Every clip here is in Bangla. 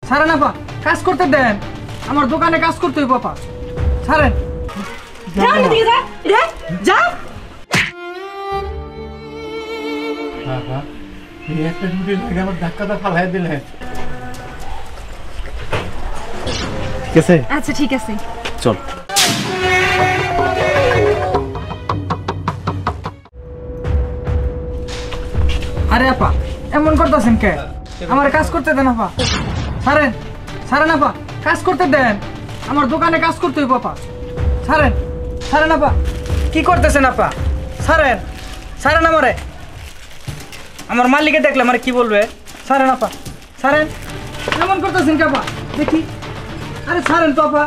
ছাড়েন আপা, কাজ করতে দেন, আমার দোকানে কাজ করতে হইব আপা, ছাড়েন। একটা রুটি লাগে আমার ধাক্কাটা ফালাই দিলে। ঠিক আছে, আচ্ছা ঠিক আছে, চল। আরে আপা এমন করতেছেন কে? আমার কাজ করতে দেন আপা, ছাড়েন, ছাড়েন আপা, কাজ করতে দেন, আমার দোকানে কাজ করতে হইব আপা, ছাড়েন, ছাড়েন আপা। কি করতেছেন আপা? ছাড়েন, ছাড়েন আমারে, আমার মালিকে দেখলে আমার কি বলবে? ছাড়েন আপা, ছাড়েন। এমন করতেছেন কে আপা? দেখি, আরে ছাড়েন তো আপা।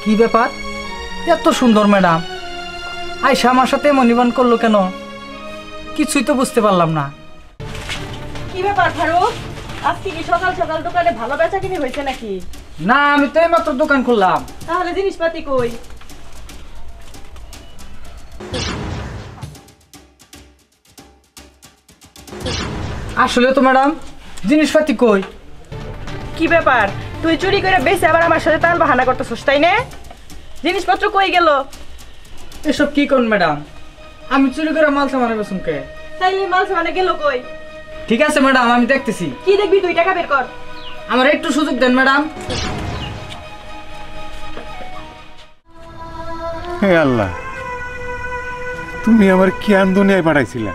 কি ব্যাপার, এত সুন্দর ম্যাডাম আয়শা আমার সাথে এমন নিবান করলো কেন? কিছুই তো বুঝতে পারলাম না। কি ব্যাপার ফারুক, আজকে কি সকাল সকাল দোকানে ভালো বেচাকিনি হয়েছে নাকি? না, আমি তো এইমাত্র দোকান খুললাম। তাহলে জিনিসপাতি কই? আসলে তো ম্যাডাম জিনিসপাতি কই? কি ব্যাপার, তুই চুরি করে বেশি আবার আমার সাথে টান বাহানা করতেছিস তাই না? জিনিসপত্র কই গেল? এসব কি কোন ম্যাডাম, আমি চুরি করে মাল সামানে বেসুমকে। তাইলে মাল সামানে গেল কই? ঠিক আছে ম্যাডাম, আমি দেখতেছি। কি দেখবি, 2 টাকা বের কর। আমার একটু সুযোগ দেন ম্যাডাম। হে আল্লাহ, তুমি আমার কেন দুনিয়ায় পাঠাইছিলে?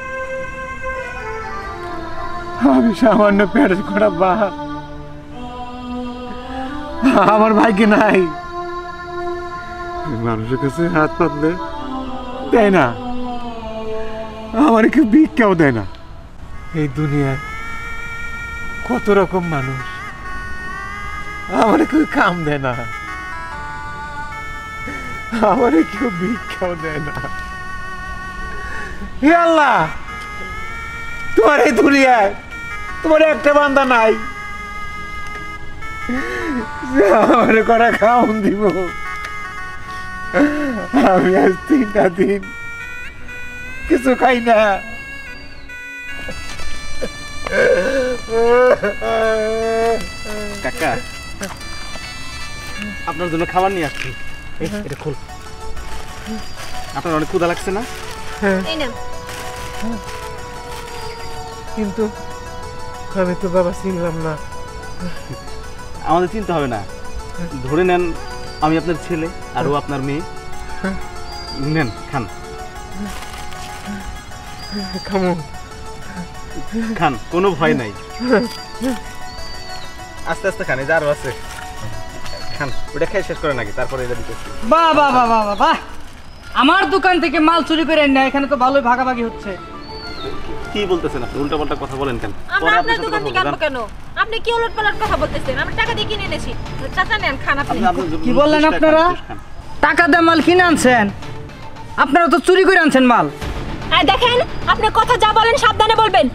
আমি সামান্য পেট করা বাহা, আমার ভাইকে নাই। মানুষের কাছে হাত পাতলে দেয় না, আমার কেউ ভিক্ষাও দেয় না। এই দুনিয়ায় কত রকম মানুষ, আমার কেউ কাম দেয় না, আমার কেউ ভিক্ষাও দেয় না। হে আল্লাহ, তোমার এই দুনিয়ায় তোমার একটা বান্দা নাই আমার করা খাওন দিব। আমি আজ 3টা দিন কিছু খাই না। কাকা, আপনার জন্য খাবার নিয়ে আসছি, এটা খোল। আপনার অনেক ক্ষুধা লাগছে না? কিন্তু আমি তো বাবা চিনলাম না। আমাদের চিন্তা হবে না, ধরে নেন আমি আপনার ছেলে আর ও আপনার মেয়ে। নেন, খান খামো, খান, কোনো ভয় নাই। আস্তে আস্তে খান, এই যে আরো আছে, খান। ওটা খেয়ে শেষ করে নাকি, তারপরে এটা দিতেছি। বাহ বাহ বাহ বাহ বাহ, আমার দোকান থেকে মাল চুরি করে না, এখানে তো ভালোই ভাগাভাগি হচ্ছে। কি বলতেছেন আপনি? উল্টাপাল্টা কথা বলেন কেন? আমরা আপনার দোকান থেকে আনবো কেন? আপনি কি উলটপালট কথা বলতেছেন? আমরা টাকা দিয়ে কিনে এনেছি। চাচা নেন, খান আপনি। কি বললেন আপনারা? টাকা দিয়ে মাল কিনে আনছেন? আপনারা তো চুরি করে আনছেন মাল। আর দেখেন, আপনি কথা যা বলেন সাবধানে বলবেন।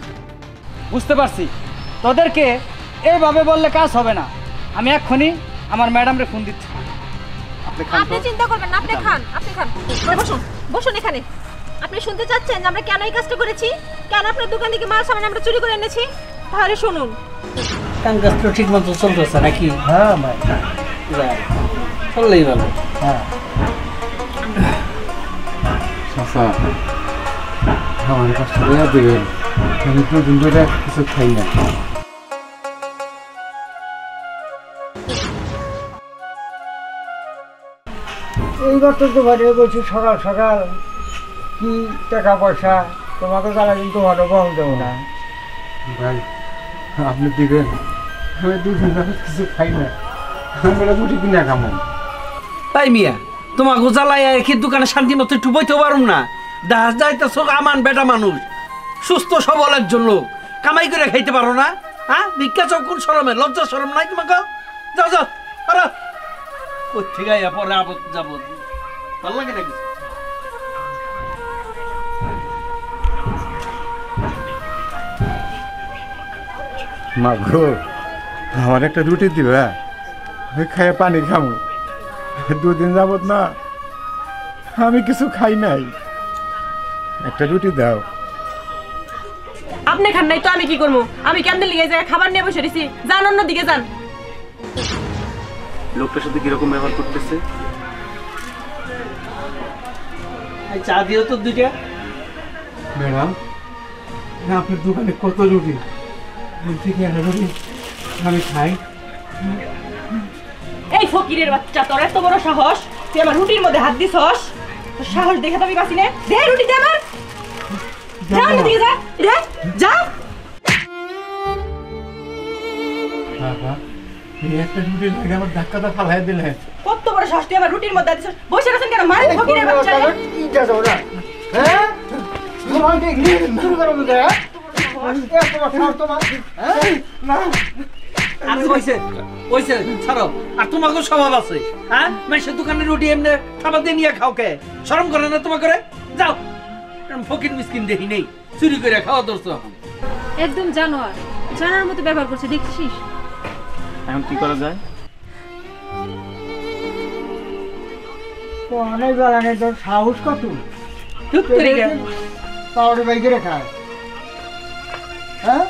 বুঝতে পারছি, তোদেরকে এইভাবে বললে কাজ হবে না। আমি এক্ষুনি আমার ম্যাডামরে ফোন দিচ্ছি। আপনি চিন্তা করবেন না, আপনি খান, আপনি খান। বসুন, বসুন এখানে। আপনি শুনতে চাচ্ছেন যে আমরা কেন এই কাজটা করেছি, কেন আপনার দোকান থেকে মাল সামান আমরা চুরি করে এনেছি? তাহলে শুনুন। কাজ তো ঠিক মতো চলতেছে নাকি? হ্যাঁ ভাই, চললেই ভালো। হ্যাঁ আমার কাছে দেবেন, আমি তো দিন ধরে কিছু খাই না। এইবার তো বাড়ি বলছি সকাল সকাল কি টাকা পয়সা তোমাকে তারা কিন্তু ভালো বহন দেবো না। ভাই আপনি দিবেন, আমি 2 দিন ধরে কিছু খাই না, আমরা রুটি কিনা খামো। তাই মিয়া, তোমাকে জ্বালাই কি দোকানে শান্তি মতো একটু বইতে পারুম না? দাস যাইতেছ আমান বেটা মানুষ, সুস্থ সবল একজন লোক, কামাই করে খাইতে পারো না? হ্যাঁ, ভিক্ষা চাও কোন শরমে? লজ্জা শরম নাই তোমাকে? যাও যাও, আরে কোথেকে আইয়া পরে আবদ যাব, ভালো লাগে নাকি? মা গো, আমার একটা রুটি দিবা, আমি খাইয়ে পানি খাবো। 2 দিন যাবত না আমি কিছু খাই নাই, একটা রুটি দাও। আপনি খান নাই তো আমি কি করবো? আমি কেমনে লিগে জায়গায় খাবার নিয়ে বসে রয়েছি, যান অন্য দিকে যান। লোকটার সাথে কিরকম ব্যবহার করতেছে? চা দিও তো দুইটা। ম্যাডাম, আপনার দোকানে কত রুটি, ঠিক আছে রুটি আমি খাই। এই ফকিরের বাচ্চা, তোর এত বড় সাহস, তুই আমার রুটির মধ্যে হাত দিছস? তোর সাহস দেখে তো আমি বাঁচি না। দে রুটি দে আমার। যা অন্য দিকে যা, রে যা। বাবা, এই একটা রুটি লাগে আমার ধাক্কাটা ফালাই দিলে। কত বড় সাহস, তুই আমার রুটির মধ্যে হাত দিছস? বসে আছেন কেন? মারেন ফকিরের বাচ্চা। আর কইছে কইছে ছাড়ো। আর তোমাকে স্বভাব আছে, হ্যাঁ? মেসের দোকানে রুটি এমনি খাবার দিয়ে নিয়ে খাও কে? শরম করে না তোমাকে? যাও, ফকির মিসকিন দেখি নেই, চুরি করে খাওয়া ধরছো এখন। একদম জানোয়ার, জানার মতো ব্যবহার করছে, দেখছিস? এখন কি করা যায়? অনেক জ্বালানি, তোর সাহস কত? চুপ করে গেল। পাউডার বাইকে খায়, হ্যাঁ?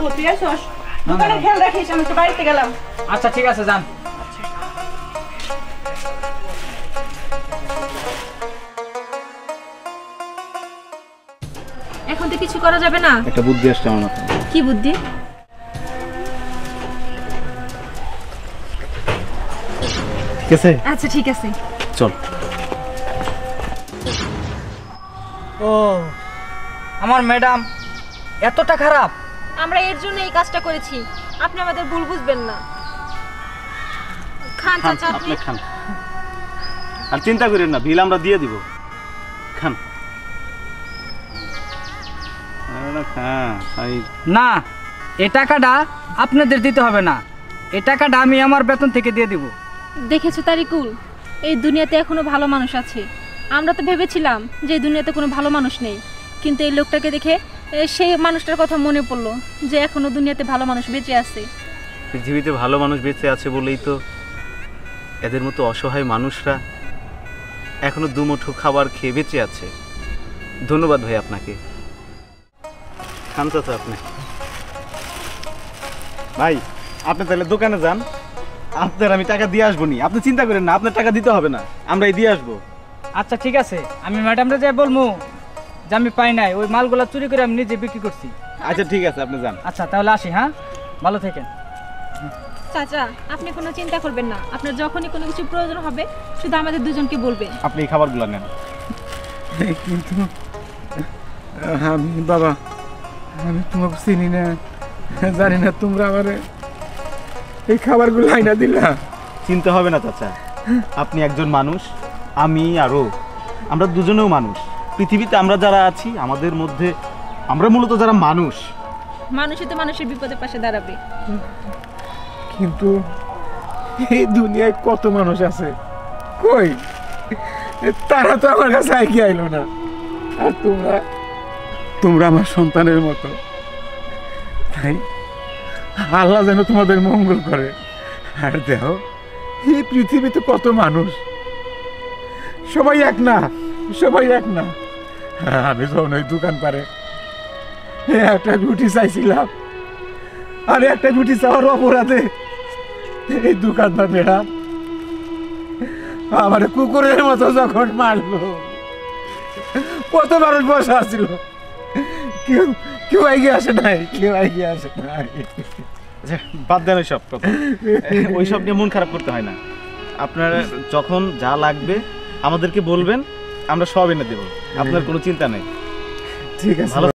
ও তুই আসস, দোকানে খেয়াল রাখিস, আমি তো বাড়িতে গেলাম। আচ্ছা ঠিক আছে, যান। এখন তো কিছু করা যাবে না। একটা বুদ্ধি আসছে আমার মাথায়। কি বুদ্ধি? ঠিক আছে, আচ্ছা ঠিক আছে। চল। ও, আমার ম্যাডাম এতটা খারাপ? আমরা এর জন্য এই কাজটা করেছি, আপনি আমাদের ভুল বুঝবেন না। খান খান, চাচা আপনি। আপনি খান। আর চিন্তা করেন না, বিল আমরা দিয়ে দিব। খান। না, এই টাকাটা আপনাদের দিতে হবে না, এই টাকাটা আমি আমার বেতন থেকে দিয়ে দিব। দেখেছো তারিকুল, এই দুনিয়াতে এখনো ভালো মানুষ আছে। আমরা তো ভেবেছিলাম যে এই দুনিয়াতে কোনো ভালো মানুষ নেই, কিন্তু এই লোকটাকে দেখে সেই মানুষটার কথা মনে পড়লো যে এখনো দুনিয়াতে ভালো মানুষ বেঁচে আছে। পৃথিবীতে ভালো মানুষ বেঁচে আছে বলেই তো এদের মতো অসহায় মানুষরা এখনো দুমুঠো খাবার খেয়ে বেঁচে আছে। ধন্যবাদ ভাই আপনাকে। খান চাচা আপনি। ভাই, আপনি তাহলে দোকানে যান, আপনার আমি টাকা দিয়ে আসবো নি। আপনি চিন্তা করেন না, আপনার টাকা দিতে হবে না, আমরাই দিয়ে আসবো। আচ্ছা ঠিক আছে, আমি ম্যাডামরা যাই বলবো যে আমি পাই নাই, ওই মালগুলা চুরি করে আমি নিজে বিক্রি করছি। আচ্ছা ঠিক আছে, আপনি যান। আচ্ছা তাহলে আসি, হ্যাঁ? ভালো থাকেন। চাচা আপনি কোনো চিন্তা করবেন না, আপনার যখনই কোনো কিছু প্রয়োজন হবে শুধু আমাদের দুজনকে বলবেন। আপনি এই খাবারগুলো নেন। কিন্তু আমি বাবা, আমি তোমাকে চিনি না, জানি না, তোমরা আমার এই খাবারগুলো আইনা দিলা। চিন্তা হবে না চাচা, আপনি একজন মানুষ, আমি আরও, আমরা দুজনেও মানুষ। পৃথিবীতে আমরা যারা আছি, আমাদের মধ্যে আমরা মূলত যারা মানুষ। মানুষই তো মানুষের বিপদের পাশে দাঁড়াবে। কিন্তু এই দুনিয়ায় কত মানুষ আছে, কই তারা তো আমার কাছে আইকে আইলো না। আর তোমরা তোমরা আমার সন্তানের মতো, তাই আল্লাহ যেন তোমাদের মঙ্গল করে। আর দেখো, এই পৃথিবীতে কত মানুষ, সবাই এক না, সবাই এক না। আমি যখন ওই দোকান পারে একটা রুটি চাইছিলাম, আর একটা রুটি চাওয়ার অপরাধে এই দোকানদার ম্যাডাম আমার কুকুরের মতো যখন মারলো, কত মানুষ বসে আসছিল, কেউ কেউ এগিয়ে আসে নাই, কেউ এগিয়ে আসে নাই। আচ্ছা বাদ দেন ওইসব কথা, ওইসব নিয়ে মন খারাপ করতে হয় না। আপনার যখন যা লাগবে আমাদেরকে বলবেন, আমরা সব এনে দেবো, আপনার কোনো চিন্তা নেই। ঠিক আছে।